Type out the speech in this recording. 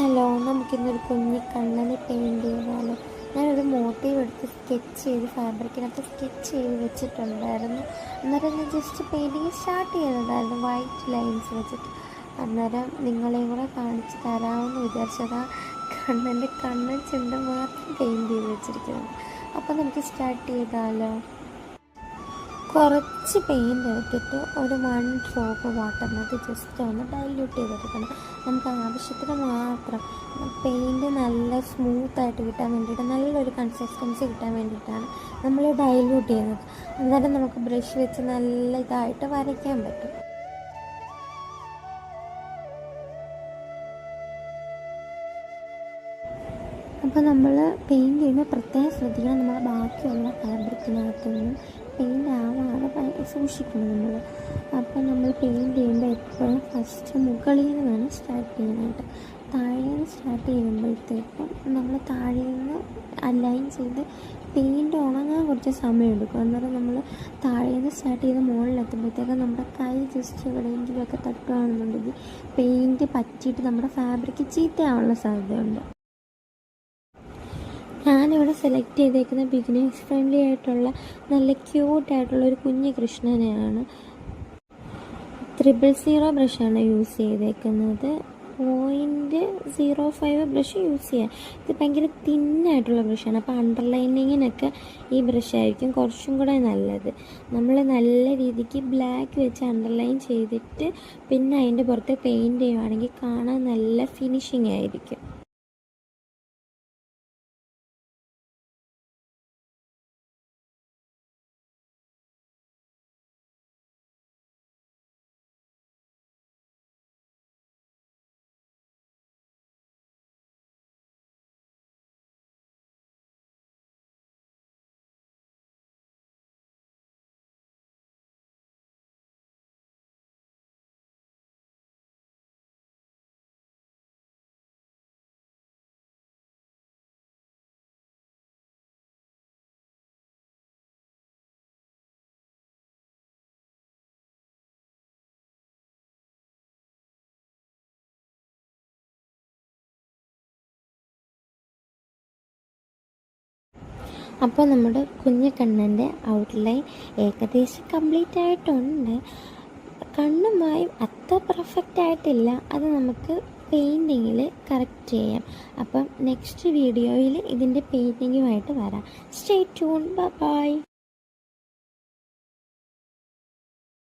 Hello, നമുക്കിന്നൊരു കുഞ്ഞി കണ്ണനെ പെയിൻറ് ചെയ്താലോ? ഞാനൊരു മോട്ടീവ് എടുത്ത് സ്കെച്ച് ചെയ്ത് ഫാബ്രിക്കിനകത്ത് സ്കെച്ച് ചെയ്ത് വെച്ചിട്ടുണ്ടായിരുന്നു. അന്നേരം ഞാൻ ജസ്റ്റ് പെയിൻറ്റിങ് സ്റ്റാർട്ട് ചെയ്തതായിരുന്നു വൈറ്റ് ലൈൻസ് വെച്ചിട്ട്. അന്നേരം നിങ്ങളെയും കൂടെ കാണിച്ച് തരാമെന്ന് വിചാരിച്ചതാ കണ്ണൻ്റെ കണ്ണൻ ചുണ്ട് മാത്രം പെയിൻറ് ചെയ്ത് വെച്ചിരിക്കുന്നത്. അപ്പോൾ നമുക്ക് സ്റ്റാർട്ട് ചെയ്താലോ? കുറച്ച് പെയിൻ്റ് എടുത്തിട്ട് ഒരു 1 ഡ്രോപ്പ് വാട്ടറിനകത്ത് ജസ്റ്റ് ഒന്ന് ഡൈല്യൂട്ട് ചെയ്തെടുക്കണം. നമുക്ക് ആവശ്യത്തിന് മാത്രം. പെയിൻറ്റ് നല്ല സ്മൂത്തായിട്ട് കിട്ടാൻ വേണ്ടിയിട്ട്, നല്ലൊരു കൺസിസ്റ്റൻസി കിട്ടാൻ വേണ്ടിയിട്ടാണ് നമ്മൾ ഡൈല്യൂട്ട് ചെയ്യുന്നത്. അന്നേരം നമുക്ക് ബ്രഷ് വെച്ച് നല്ല ഇതായിട്ട് വരയ്ക്കാൻ പറ്റും. അപ്പോൾ നമ്മൾ പെയിൻറ്റ് ചെയ്യുമ്പോൾ പ്രത്യേകം ശ്രദ്ധിക്കണം. നമ്മൾ ബാക്കിയുള്ള ഫാബ്രിക്കിനകത്തൊന്നും പെയിൻ്റ് ആവാതെ സൂക്ഷിക്കണം നമ്മൾ. അപ്പോൾ നമ്മൾ പെയിൻറ്റ് ചെയ്യുമ്പോൾ എപ്പോഴും ഫസ്റ്റ് മുകളിൽ നിന്ന് വേണം സ്റ്റാർട്ട് ചെയ്യാനായിട്ട്. താഴെ നിന്ന് സ്റ്റാർട്ട് ചെയ്യുമ്പോഴത്തേക്കും നമ്മൾ താഴെ നിന്ന് അലൈൻ ചെയ്ത് പെയിൻറ്റ് ഉണങ്ങാൻ കുറച്ച് സമയം എടുക്കും. അന്നേരം നമ്മൾ താഴെ നിന്ന് സ്റ്റാർട്ട് ചെയ്ത് മുകളിലെത്തുമ്പോഴത്തേക്കും നമ്മുടെ കൈ ജസ്റ്റ് എവിടെയെങ്കിലുമൊക്കെ തട്ടുകയാണെന്നുണ്ടെങ്കിൽ പെയിൻറ്റ് പറ്റിയിട്ട് നമ്മുടെ ഫാബ്രിക്ക് ചീത്തയാവാനുള്ള സാധ്യതയുണ്ട്. ഞാനിവിടെ സെലക്ട് ചെയ്തേക്കുന്ന ബിഗിനേഴ്സ് ഫ്രണ്ട്ലി ആയിട്ടുള്ള നല്ല ക്യൂട്ടായിട്ടുള്ള ഒരു കുഞ്ഞു കൃഷ്ണനെയാണ്. 000 ബ്രഷാണ് യൂസ് ചെയ്തേക്കുന്നത്. 0.05 ബ്രഷ് യൂസ് ചെയ്യാം. ഇത് ഭയങ്കര തിന്നായിട്ടുള്ള ബ്രഷാണ്. അപ്പോൾ അണ്ടർലൈനിങ്ങിനൊക്കെ ഈ ബ്രഷായിരിക്കും കുറച്ചും കൂടെ നല്ലത്. നമ്മൾ നല്ല രീതിക്ക് ബ്ലാക്ക് വെച്ച് അണ്ടർലൈൻ ചെയ്തിട്ട് പിന്നെ അതിൻ്റെ പുറത്ത് പെയിൻറ്റ് ചെയ്യുവാണെങ്കിൽ കാണാൻ നല്ല ഫിനിഷിംഗ് ആയിരിക്കും. അപ്പോൾ നമ്മുടെ കുഞ്ഞു കണ്ണൻ്റെ ഔട്ട്ലൈൻ ഏകദേശം കംപ്ലീറ്റ് ആയിട്ടുണ്ട്. കണ്ണുമായി അത്ര പെർഫെക്റ്റ് ആയിട്ടില്ല. അത് നമുക്ക് പെയിൻറ്റിങ്ങിൽ കറക്റ്റ് ചെയ്യാം. അപ്പം നെക്സ്റ്റ് വീഡിയോയിൽ ഇതിൻ്റെ പെയിൻറ്റിങ്ങുമായിട്ട് വരാം. Stay tune. ബൈ.